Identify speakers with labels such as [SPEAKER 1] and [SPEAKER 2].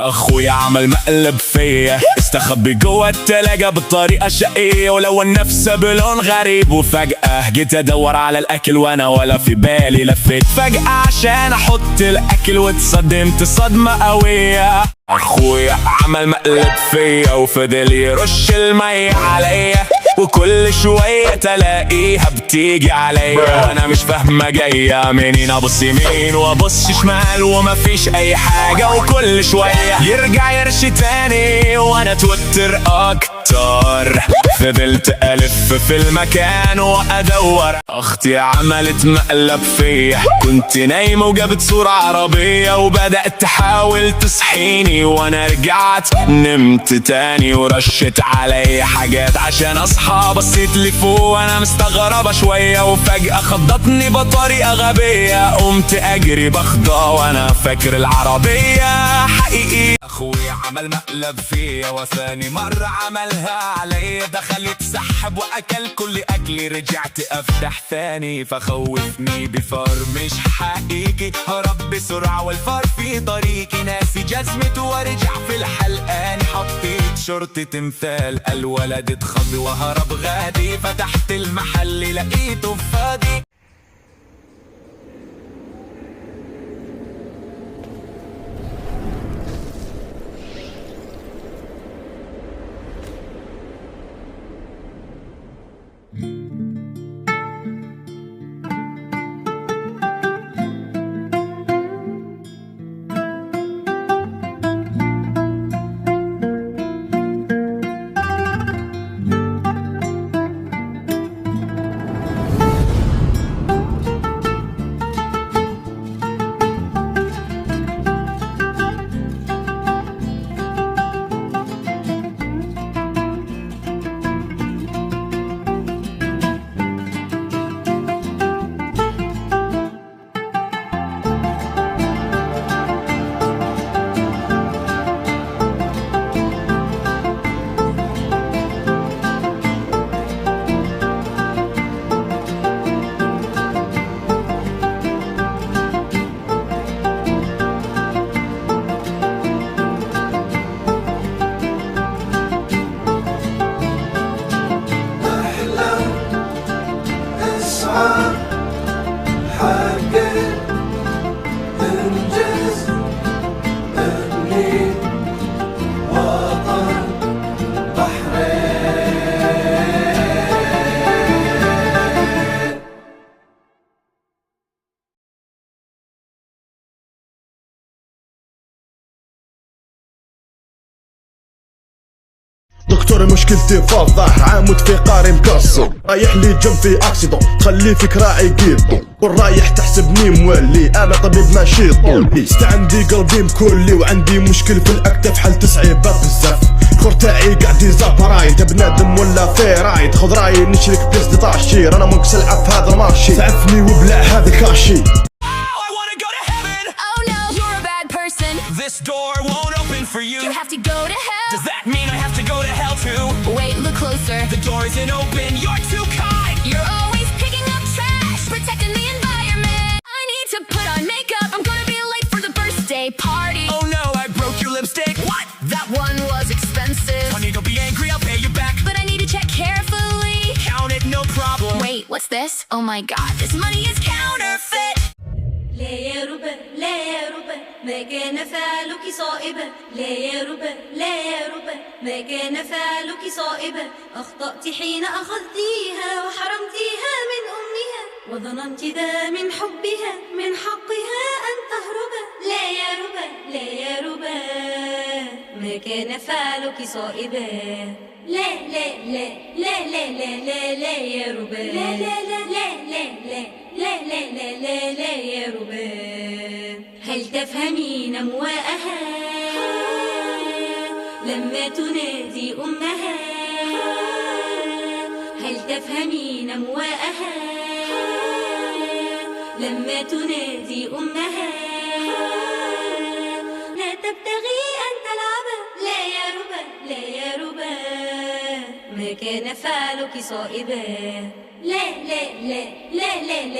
[SPEAKER 1] اخويا عمل مقلب فيا، استخبي جوه التلاجة بطريقة شقية، ولو النفس بلون غريب، وفجأة جيت ادور على الاكل وانا ولا في بالي، لفيت فجأة عشان احط الاكل واتصدمت صدمة قوية. اخويا عمل مقلب فيا وفضل يرش المية عليا، وكل شوية تلاقيها بتيجي عليا وانا مش فاهمة جاية منين، ابص يمين وابص شمال ومفيش اي حاجة، وكل شوية يرجع يرش تاني وانا اتوتر اكتر. فضلت الف في المكان وادور. اختي عملت مقلب فيا، كنت نايمة وجابت صورة عربية وبدأت تحاول تصحيني، وانا رجعت نمت تاني ورشت علي حاجات عشان اصحى. بصيت لفوق وانا مستغربة شوية، وفجأة خضتني بطريقة غبية، قمت اجري بخضى وانا فاكر العربية حقيقي. اخويا عمل مقلب فيا وثاني مرة عملها عليا، دخل يتسحب واكل كل اكلي، رجعت افتح ثاني فخوفني بفار مش حقيقي، هرب بسرعة والفار في طريقي، ناسي جزمته ورجع في الحلقان، حطيت شورت تمثال، الولد اتخض وهرب غادي، فتحت المحل لقيته فاضي.
[SPEAKER 2] دكتور مشكلتي فاضح، عامد في قاري مكسر، رايح لي جنب في اكسيدون، خلي فيك راعي قيد، والرايح تحسبني مولي، انا طبيب ماشي طولي، عندي قلبي مكلي وعندي مشكل في الاكتاف، حل تصعيبات بزاف، الخور تاعي قاعد يزابراي، انت بنادم ولا في رايد، خذ رايي نشرك بيزدي طاشير، انا منك سلعة في هذا المارشي، تعفني وبلع هذا كاشي.
[SPEAKER 1] This door won't open for you.
[SPEAKER 3] You have to go to hell.
[SPEAKER 1] Does that mean I have to go to hell too?
[SPEAKER 3] Wait, look closer.
[SPEAKER 1] The door isn't open, you're too kind.
[SPEAKER 3] You're always picking up trash, protecting the environment. I need to put on makeup, I'm gonna be late for the birthday party.
[SPEAKER 1] Oh no, I broke your lipstick. What?
[SPEAKER 3] That one was expensive.
[SPEAKER 1] Honey, don't be angry, I'll pay you back.
[SPEAKER 3] But I need to check carefully.
[SPEAKER 1] Count it, no problem.
[SPEAKER 3] Wait, what's this? Oh my god, this money is counterfeit.
[SPEAKER 4] لا يا ربا لا يا ربا ما كان فعلك صائبا، لا يا ربا لا يا ربا ما كان فعلك صائبا، أخطأت حين أخذتيها وحرمتيها من أمها، وظننت ذا من حبها من حقها أن تهربا، لا يا ربا لا يا ربا ما كان فعلك صائبا، لا لا لا لا لا لا لا لا يا ربا، لا لا لا لا لا لا لا لا لا لا لا يا ربا، هل تفهمين مواءها لما تنادي أمها، هل تفهمين مواءها لما تنادي أمها، لا تبتغي أن تلعب، لا يا ربا لا يا ربا ما كان فعلك صائبا، لا لا لا لا لا لا